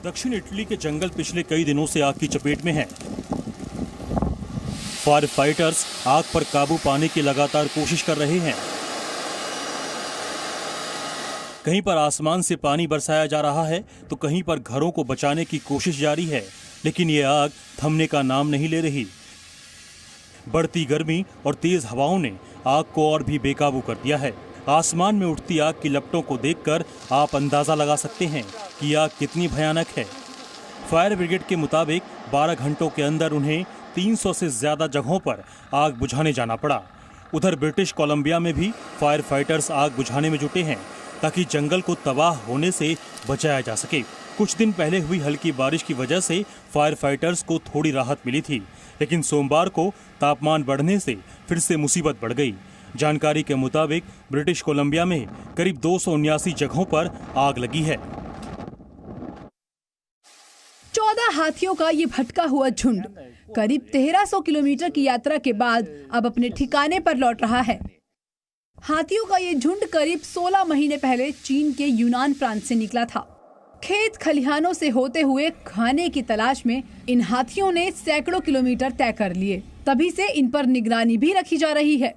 दक्षिण इटली के जंगल पिछले कई दिनों से आग की चपेट में हैं। फायर फाइटर्स आग पर काबू पाने की लगातार कोशिश कर रहे हैं। कहीं पर आसमान से पानी बरसाया जा रहा है तो कहीं पर घरों को बचाने की कोशिश जारी है, लेकिन ये आग थमने का नाम नहीं ले रही। बढ़ती गर्मी और तेज हवाओं ने आग को और भी बेकाबू कर दिया है। आसमान में उठती आग की लपटों को देखकर आप अंदाजा लगा सकते हैं कि आग कितनी भयानक है। फायर ब्रिगेड के मुताबिक 12 घंटों के अंदर उन्हें 300 से ज्यादा जगहों पर आग बुझाने जाना पड़ा। उधर ब्रिटिश कोलंबिया में भी फायर फाइटर्स आग बुझाने में जुटे हैं ताकि जंगल को तबाह होने से बचाया जा सके। कुछ दिन पहले हुई हल्की बारिश की वजह से फायर फाइटर्स को थोड़ी राहत मिली थी, लेकिन सोमवार को तापमान बढ़ने से फिर से मुसीबत बढ़ गई। जानकारी के मुताबिक ब्रिटिश कोलंबिया में करीब 279 जगहों पर आग लगी है। 14 हाथियों का ये भटका हुआ झुंड करीब 1300 किलोमीटर की यात्रा के बाद अब अपने ठिकाने पर लौट रहा है। हाथियों का ये झुंड करीब 16 महीने पहले चीन के यूनान प्रांत से निकला था। खेत खलिहानों से होते हुए खाने की तलाश में इन हाथियों ने सैकड़ों किलोमीटर तय कर लिए। तभी से इन पर निगरानी भी रखी जा रही है।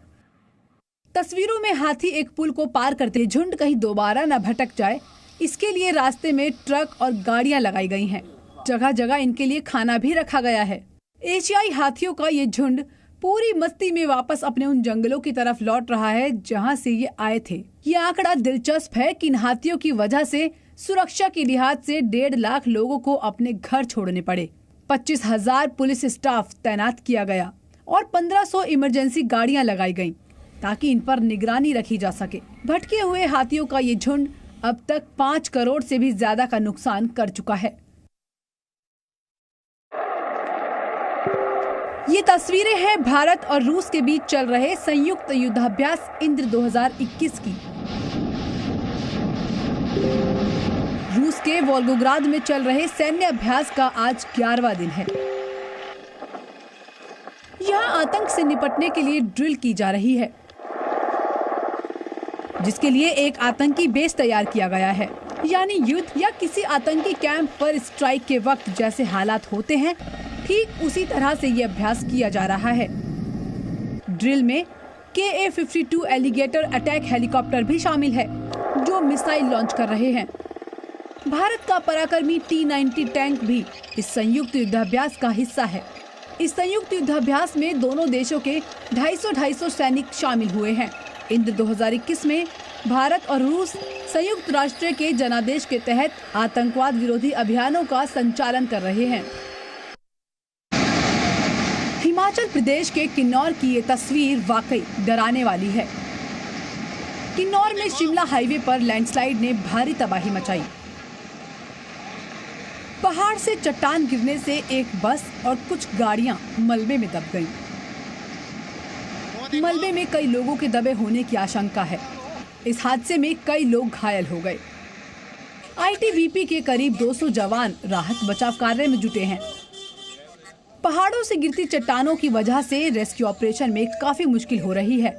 तस्वीरों में हाथी एक पुल को पार करते झुंड कहीं दोबारा न भटक जाए, इसके लिए रास्ते में ट्रक और गाड़ियां लगाई गई हैं। जगह जगह इनके लिए खाना भी रखा गया है। एशियाई हाथियों का ये झुंड पूरी मस्ती में वापस अपने उन जंगलों की तरफ लौट रहा है जहां से ये आए थे। ये आंकड़ा दिलचस्प है कि इन हाथियों की वजह से सुरक्षा की लिहाज से 1.5 लाख लोगों को अपने घर छोड़ने पड़े। 25,000 पुलिस स्टाफ तैनात किया गया और 1500 इमरजेंसी गाड़ियां लगाई गईं ताकि इन पर निगरानी रखी जा सके। भटके हुए हाथियों का ये झुंड अब तक 5 करोड़ से भी ज्यादा का नुकसान कर चुका है। ये तस्वीरें हैं भारत और रूस के बीच चल रहे संयुक्त युद्धाभ्यास इंद्र 2021 की। रूस के वोल्गोग्राद में चल रहे सैन्य अभ्यास का आज 11वां दिन है। यहाँ आतंक से निपटने के लिए ड्रिल की जा रही है, जिसके लिए एक आतंकी बेस तैयार किया गया है। यानी युद्ध या किसी आतंकी कैंप पर स्ट्राइक के वक्त जैसे हालात होते हैं, ठीक उसी तरह से ये अभ्यास किया जा रहा है। ड्रिल में KA-52 एलिगेटर अटैक हेलीकॉप्टर भी शामिल है, जो मिसाइल लॉन्च कर रहे हैं। भारत का पराक्रमी T-90 टैंक भी इस संयुक्त युद्धाभ्यास का हिस्सा है। इस संयुक्त युद्धाभ्यास में दोनों देशों के 250 सैनिक शामिल हुए हैं। इंद्र 2021 में भारत और रूस संयुक्त राष्ट्र के जनादेश के तहत आतंकवाद विरोधी अभियानों का संचालन कर रहे हैं। हिमाचल प्रदेश के किन्नौर की ये तस्वीर वाकई डराने वाली है। किन्नौर में शिमला हाईवे पर लैंडस्लाइड ने भारी तबाही मचाई। पहाड़ से चट्टान गिरने से एक बस और कुछ गाड़ियां मलबे में दब गईं। मलबे में कई लोगों के दबे होने की आशंका है। इस हादसे में कई लोग घायल हो गए। ITBP के करीब 200 जवान राहत बचाव कार्य में जुटे हैं। पहाड़ों से गिरती चट्टानों की वजह से रेस्क्यू ऑपरेशन में काफी मुश्किल हो रही है,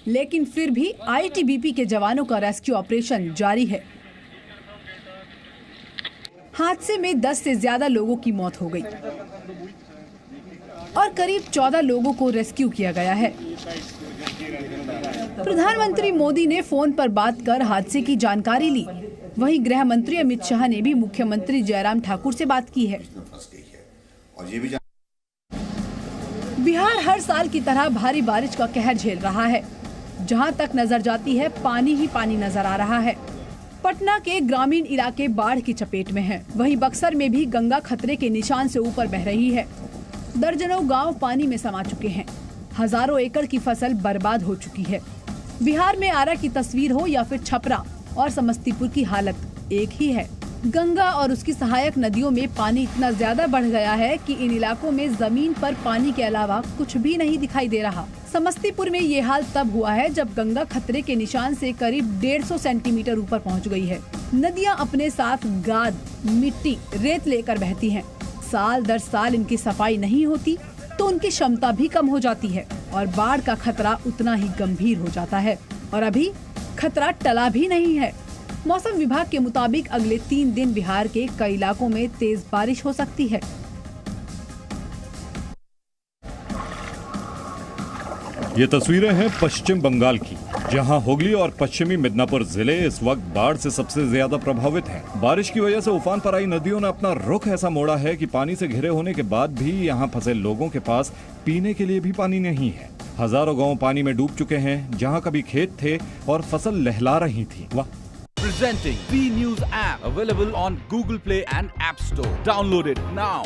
लेकिन फिर भी ITBP के जवानों का रेस्क्यू ऑपरेशन जारी है। हादसे में 10 से ज्यादा लोगों की मौत हो गई और करीब 14 लोगों को रेस्क्यू किया गया है। प्रधानमंत्री मोदी ने फोन पर बात कर हादसे की जानकारी ली। वहीं गृह मंत्री अमित शाह ने भी मुख्यमंत्री जयराम ठाकुर से बात की है। बिहार हर साल की तरह भारी बारिश का कहर झेल रहा है। जहां तक नजर जाती है, पानी ही पानी नजर आ रहा है। पटना के ग्रामीण इलाके बाढ़ की चपेट में हैं। वहीं बक्सर में भी गंगा खतरे के निशान से ऊपर बह रही है। दर्जनों गांव पानी में समा चुके हैं। हजारों एकड़ की फसल बर्बाद हो चुकी है। बिहार में आरा की तस्वीर हो या फिर छपरा और समस्तीपुर की हालत एक ही है। गंगा और उसकी सहायक नदियों में पानी इतना ज्यादा बढ़ गया है कि इन इलाकों में जमीन पर पानी के अलावा कुछ भी नहीं दिखाई दे रहा। समस्तीपुर में ये हाल तब हुआ है जब गंगा खतरे के निशान से करीब 150 सेंटीमीटर ऊपर पहुंच गई है। नदियां अपने साथ गाद, मिट्टी, रेत लेकर बहती हैं। साल दर साल इनकी सफाई नहीं होती तो उनकी क्षमता भी कम हो जाती है और बाढ़ का खतरा उतना ही गंभीर हो जाता है। और अभी खतरा टला भी नहीं है। मौसम विभाग के मुताबिक अगले 3 दिन बिहार के कई इलाकों में तेज बारिश हो सकती है। ये तस्वीरें हैं पश्चिम बंगाल की, जहां हुगली और पश्चिमी मिदनापुर जिले इस वक्त बाढ़ से सबसे ज्यादा प्रभावित हैं। बारिश की वजह से उफान पर आई नदियों ने अपना रुख ऐसा मोड़ा है कि पानी से घिरे होने के बाद भी यहां फंसे लोगों के पास पीने के लिए भी पानी नहीं है। हजारों गांव पानी में डूब चुके हैं, जहां कभी खेत थे और फसल लहला रही थी। वाह! Presenting B News app, available on Google Play and App Store. Download it now.